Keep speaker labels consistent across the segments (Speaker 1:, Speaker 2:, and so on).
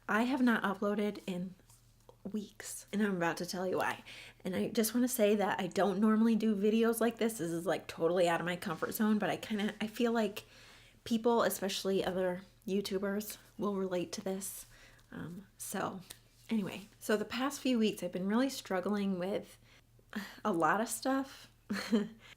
Speaker 1: I have not uploaded in weeks, and I'm about to tell you why. And I just want to say that I don't normally do videos like this. This is like totally out of my comfort zone, but I feel like people, especially other YouTubers, will relate to this. So anyway, so the past few weeks I've been really struggling with a lot of stuff,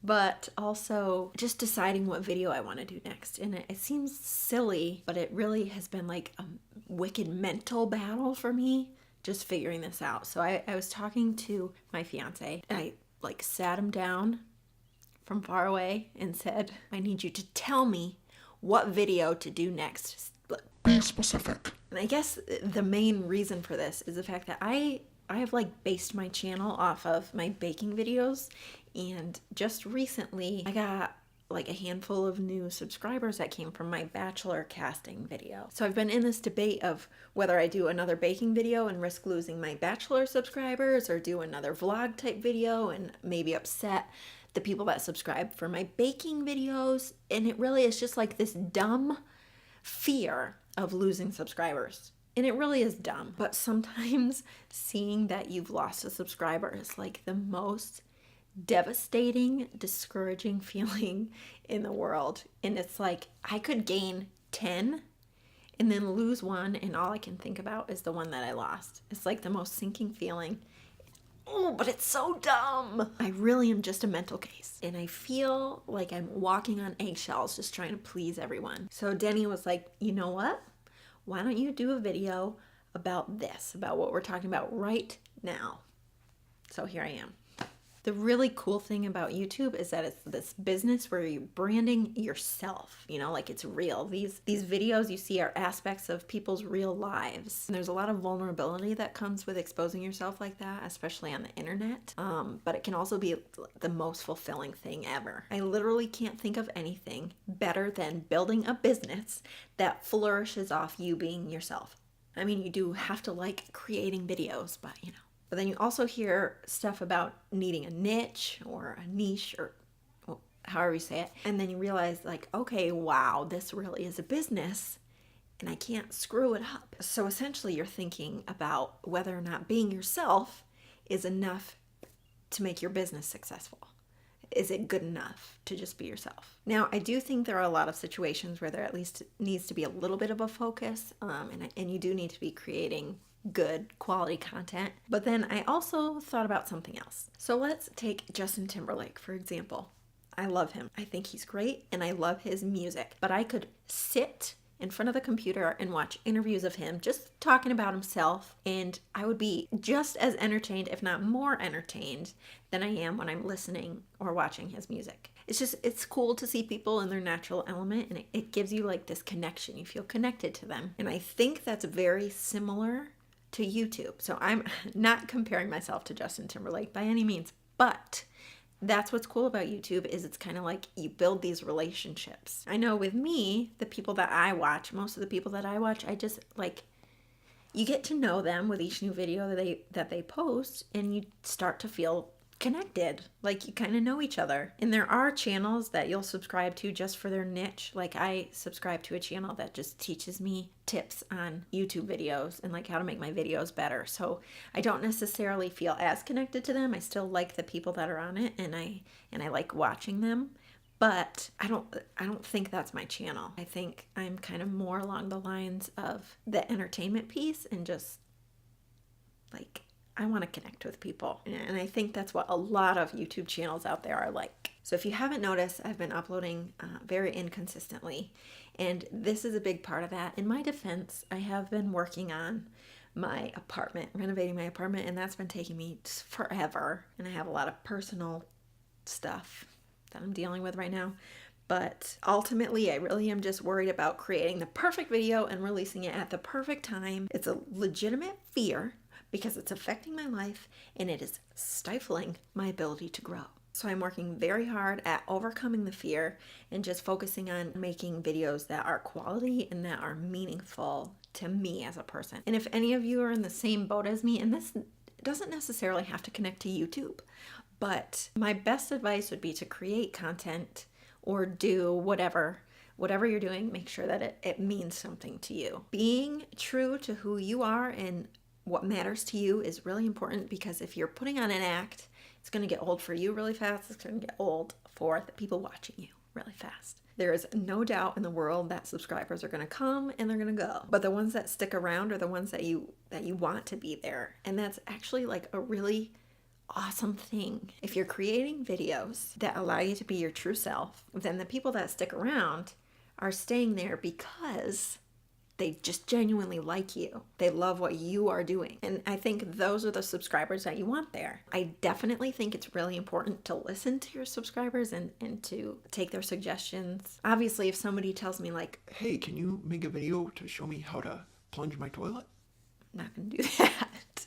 Speaker 1: but also just deciding what video I want to do next. And it seems silly, but it really has been like a wicked mental battle for me just figuring this out. So I was talking to my fiance. I like sat him down from far away and said, I need you to tell me what video to do next.
Speaker 2: Be specific.
Speaker 1: And I guess the main reason for this is the fact that I have like based my channel off of my baking videos, and just recently I got like a handful of new subscribers that came from my bachelor casting video. So I've been in this debate of whether I do another baking video and risk losing my bachelor subscribers, or do another vlog type video and maybe upset the people that subscribe for my baking videos. And it really is just like this dumb fear of losing subscribers. And it really is dumb. But sometimes seeing that you've lost a subscriber is like the most devastating, discouraging feeling in the world. And it's like I could gain 10 and then lose one, and all I can think about is the one that I lost. It's like the most sinking feeling. Oh, but it's so dumb. I really am just a mental case. And I feel like I'm walking on eggshells just trying to please everyone. So Denny was like, you know what? Why don't you do a video about this, about what we're talking about right now? So here I am. The really cool thing about YouTube is that it's this business where you're branding yourself, you know, like it's real. These videos you see are aspects of people's real lives. And there's a lot of vulnerability that comes with exposing yourself like that, especially on the internet. But it can also be the most fulfilling thing ever. I literally can't think of anything better than building a business that flourishes off you being yourself. I mean, you do have to like creating videos, but you know. But then you also hear stuff about needing a niche or a niche, or however you say it. And then you realize like, okay, wow, this really is a business and I can't screw it up. So essentially you're thinking about whether or not being yourself is enough to make your business successful. Is it good enough to just be yourself? Now, I do think there are a lot of situations where there at least needs to be a little bit of a focus, and you do need to be creating good quality content. But then I also thought about something else. So let's take Justin Timberlake, for example. I love him. I think he's great and I love his music. But I could sit in front of the computer and watch interviews of him just talking about himself, and I would be just as entertained, if not more entertained, than I am when I'm listening or watching his music. It's cool to see people in their natural element, and it gives you like this connection. You feel connected to them. And I think that's very similar to YouTube. So I'm not comparing myself to Justin Timberlake by any means, but that's what's cool about YouTube is it's kind of like you build these relationships. I know with me, the people that I watch, most of the people that I watch, I just like, you get to know them with each new video that they post, and you start to feel connected, like you kind of know each other. And there are channels that you'll subscribe to just for their niche. Like I subscribe to a channel that just teaches me tips on YouTube videos and like how to make my videos better. So I don't necessarily feel as connected to them. I still like the people that are on it, and I like watching them, but I don't think that's my channel. I think I'm kind of more along the lines of the entertainment piece, and just like I want to connect with people. And I think that's what a lot of YouTube channels out there are like. So if you haven't noticed, I've been uploading very inconsistently. And this is a big part of that. In my defense, I have been working on my apartment, renovating my apartment, and that's been taking me forever. And I have a lot of personal stuff that I'm dealing with right now. But ultimately, I really am just worried about creating the perfect video and releasing it at the perfect time. It's a legitimate fear, because it's affecting my life and it is stifling my ability to grow. So I'm working very hard at overcoming the fear and just focusing on making videos that are quality and that are meaningful to me as a person. And if any of you are in the same boat as me, and this doesn't necessarily have to connect to YouTube, but my best advice would be to create content or do whatever whatever you're doing, make sure that it means something to you. Being true to who you are and what matters to you is really important, because if you're putting on an act, it's going to get old for you really fast. It's going to get old for the people watching you really fast. There is no doubt in the world that subscribers are going to come and they're going to go. But the ones that stick around are the ones that you want to be there. And that's actually like a really awesome thing. If you're creating videos that allow you to be your true self, then the people that stick around are staying there because they just genuinely like you. They love what you are doing. And I think those are the subscribers that you want there. I definitely think it's really important to listen to your subscribers and to take their suggestions. Obviously, if somebody tells me like,
Speaker 2: hey, can you make a video to show me how to plunge my toilet?
Speaker 1: I'm not going to do that.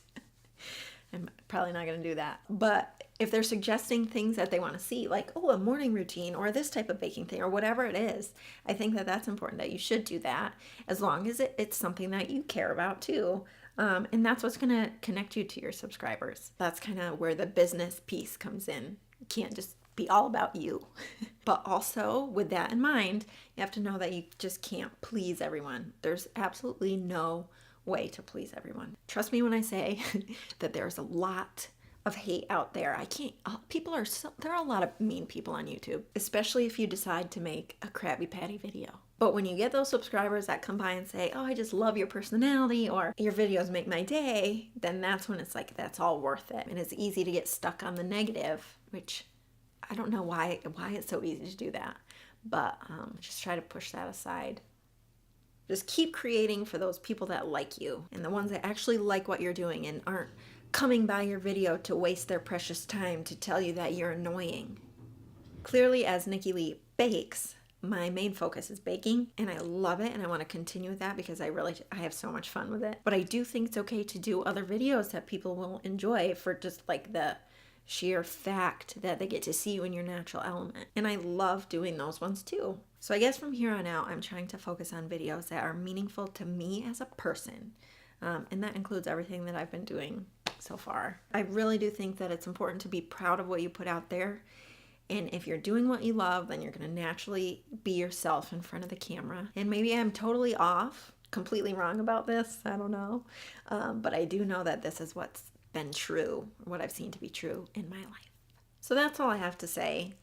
Speaker 1: I'm probably not going to do that. But if they're suggesting things that they want to see, like, oh, a morning routine or this type of baking thing or whatever it is, I think that that's important, that you should do that as long as it's something that you care about too. And that's what's going to connect you to your subscribers. That's kind of where the business piece comes in. You can't just be all about you. But also with that in mind, you have to know that you just can't please everyone. There's absolutely no way to please everyone. Trust me when I say that there's a lot of hate out there. There are a lot of mean people on YouTube, especially if you decide to make a Krabby Patty video. But when you get those subscribers that come by and say, oh, I just love your personality, or your videos make my day, then that's when it's like, that's all worth it. And it's easy to get stuck on the negative, which I don't know why it's so easy to do that. But just try to push that aside. Just keep creating for those people that like you, and the ones that actually like what you're doing and aren't coming by your video to waste their precious time to tell you that you're annoying. Clearly, as Nicki Lee bakes, my main focus is baking, and I love it, and I want to continue with that because I have so much fun with it. But I do think it's okay to do other videos that people will enjoy for just like the sheer fact that they get to see you in your natural element. And I love doing those ones too. So I guess from here on out, I'm trying to focus on videos that are meaningful to me as a person. And that includes everything that I've been doing so far. I really do think that it's important to be proud of what you put out there. And if you're doing what you love, then you're going to naturally be yourself in front of the camera. And maybe I'm totally off, completely wrong about this. I don't know. But I do know that this is what's been true, what I've seen to be true in my life. So that's all I have to say.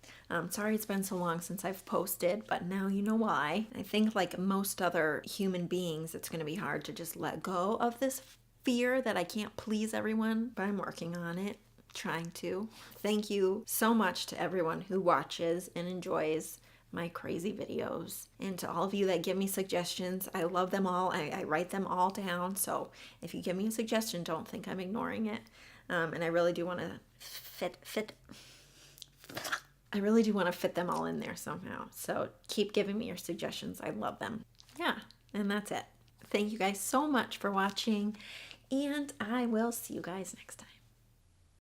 Speaker 1: Sorry it's been so long since I've posted, but now you know why. I think like most other human beings, it's going to be hard to just let go of this fear that I can't please everyone, but I'm working on it, trying to. Thank you so much to everyone who watches and enjoys my crazy videos, and to all of you that give me suggestions. I love them all. I write them all down, so if you give me a suggestion, don't think I'm ignoring it. And I really do want to fit them all in there somehow. So keep giving me your suggestions. I love them. Yeah, and that's it. Thank you guys so much for watching, and I will see you guys next time.